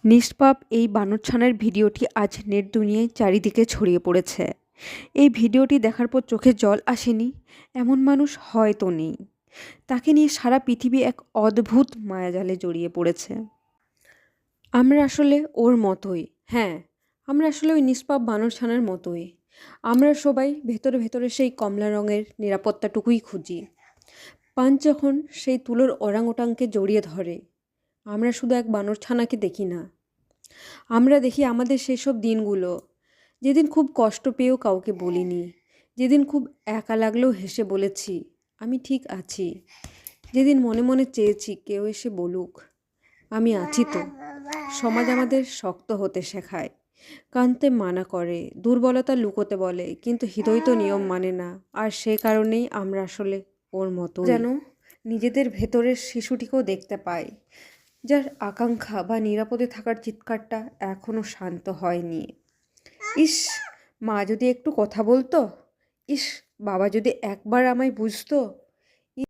নিষ্পাপ এই বানরছানার ভিডিওটি আজ নেট দুনিয়ায় চারিদিকে ছড়িয়ে পড়েছে। এই ভিডিওটি দেখার পর চোখে জল আসেনি এমন মানুষ হয়তো নেই। তাকে নিয়ে সারা পৃথিবী এক অদ্ভুত মায়াজালে জড়িয়ে পড়েছে। আমরা আসলে ওর মতোই, হ্যাঁ, আমরা আসলে ওই নিষ্পাপ বানরছানার মতোই। আমরা সবাই ভেতরে ভেতরে সেই কমলা রঙের নিরাপত্তাটুকুই খুঁজি। পাঞ্চ যখন সেই তুলোর ওরাংওটাংকে জড়িয়ে ধরে, আমরা শুধু এক বানরছানাকে দেখি না, আমরা দেখি আমাদের সেসব দিনগুলো, যেদিন খুব কষ্ট পেয়েও কাউকে বলিনি, যেদিন খুব একা লাগলেও হেসে বলেছি আমি ঠিক আছি, যেদিন মনে মনে চেয়েছি কেউ এসে বলুক আমি আছি তো। সমাজ আমাদের শক্ত হতে শেখায়, কাঁদতে মানা করে, দুর্বলতা লুকোতে বলে, কিন্তু হৃদয় তো নিয়ম মানে না। আর সে কারণেই আমরা আসলে ওর মতো যেন নিজেদের ভেতরের শিশুটিকেও দেখতে পাই, যার আকাঙ্ক্ষা বা নিরাপদে থাকার চিৎকারটা এখনও শান্ত হয়নি। ইস, মা যদি একটু কথা বলতো, ইস, বাবা যদি একবার আমায় বুঝতো,